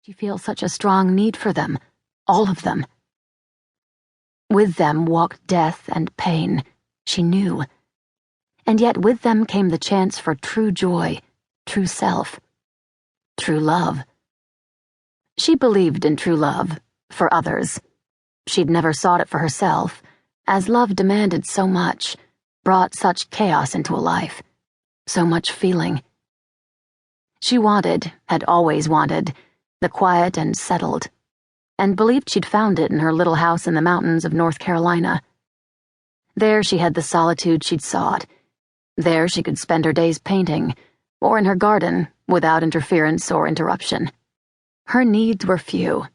She feels such a strong need for them, all of them. With them walked death and pain, she knew. And yet with them came the chance for true joy, true self, true love. She believed in true love, for others. She'd never sought it for herself, as love demanded so much, brought such chaos into a life, so much feeling. She wanted, had always wanted, the quiet and settled, and believed she'd found it in her little house in the mountains of North Carolina. There she had the solitude she'd sought. There she could spend her days painting, or in her garden, without interference or interruption. Her needs were few.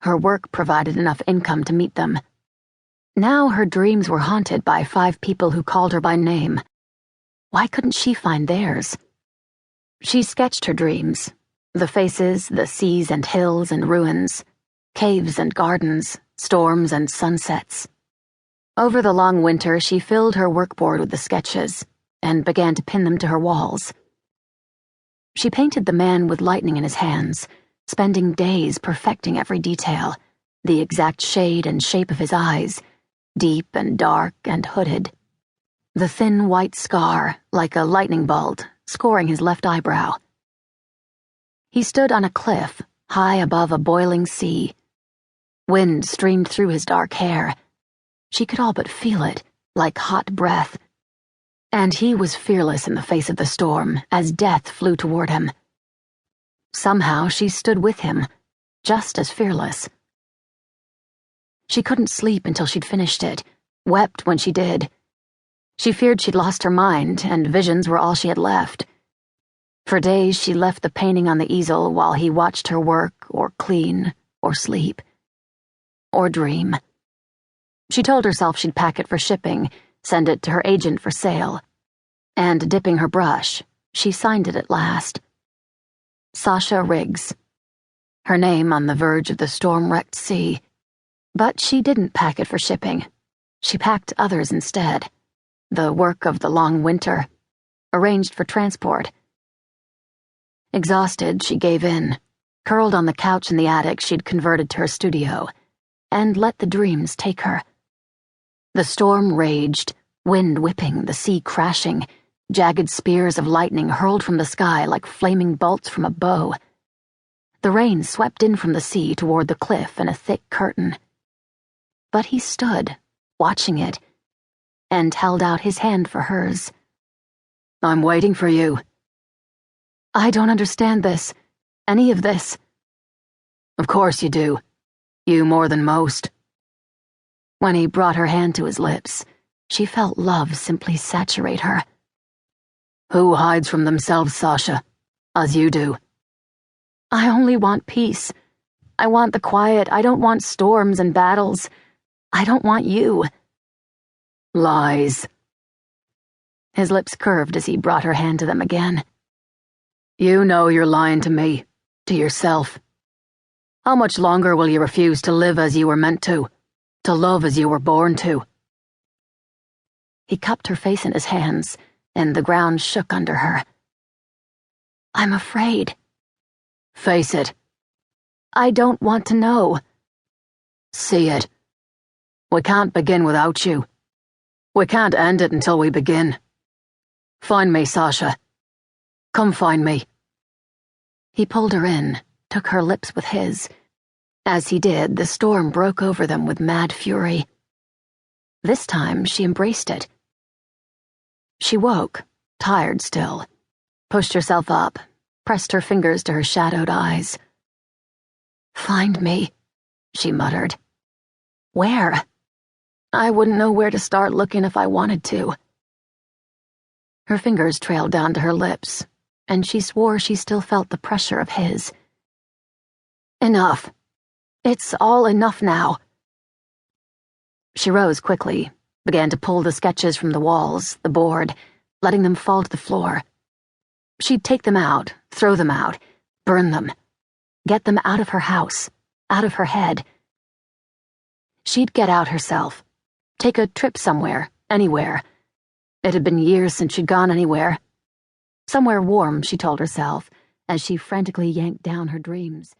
Her work provided enough income to meet them. Now her dreams were haunted by 5 people who called her by name. Why couldn't she find theirs? She sketched her dreams, the faces, the seas and hills and ruins, caves and gardens, storms and sunsets. Over the long winter, she filled her workboard with the sketches and began to pin them to her walls. She painted the man with lightning in his hands, spending days perfecting every detail, the exact shade and shape of his eyes, deep and dark and hooded. The thin white scar, like a lightning bolt, scoring his left eyebrow. He stood on a cliff, high above a boiling sea. Wind streamed through his dark hair. She could all but feel it, like hot breath. And he was fearless in the face of the storm, as death flew toward him. Somehow she stood with him, just as fearless. She couldn't sleep until she'd finished it, wept when she did. She feared she'd lost her mind, and visions were all she had left. For days she left the painting on the easel while he watched her work, or clean, or sleep, or dream. She told herself she'd pack it for shipping, send it to her agent for sale. And dipping her brush, she signed it at last. Sasha Riggs. Her name on the verge of the storm-wrecked sea. But she didn't pack it for shipping. She packed others instead. The work of the long winter, arranged for transport. Exhausted, she gave in, curled on the couch in the attic she'd converted to her studio, and let the dreams take her. The storm raged, wind whipping, the sea crashing, jagged spears of lightning hurled from the sky like flaming bolts from a bow. The rain swept in from the sea toward the cliff in a thick curtain. But he stood, watching it, and held out his hand for hers. "I'm waiting for you." "I don't understand this. Any of this." "Of course you do. You more than most." When he brought her hand to his lips, she felt love simply saturate her. "Who hides from themselves, Sasha, as you do?" "I only want peace. I want the quiet. I don't want storms and battles. I don't want you." "Lies." His lips curved as he brought her hand to them again. "You know you're lying to me, to yourself. How much longer will you refuse to live as you were meant to love as you were born to?" He cupped her face in his hands, and the ground shook under her. "I'm afraid." "Face it." "I don't want to know." "See it. We can't begin without you. We can't end it until we begin. Find me, Sasha. Come find me." He pulled her in, took her lips with his. As he did, the storm broke over them with mad fury. This time, she embraced it. She woke, tired still, pushed herself up, pressed her fingers to her shadowed eyes. "Find me," she muttered. "Where? I wouldn't know where to start looking if I wanted to." Her fingers trailed down to her lips, and she swore she still felt the pressure of his. "Enough. It's all enough now." She rose quickly, began to pull the sketches from the walls, the board, letting them fall to the floor. She'd take them out, throw them out, burn them, get them out of her house, out of her head. She'd get out herself, take a trip somewhere, anywhere. It had been years since she'd gone anywhere. Somewhere warm, she told herself, as she frantically yanked down her dreams.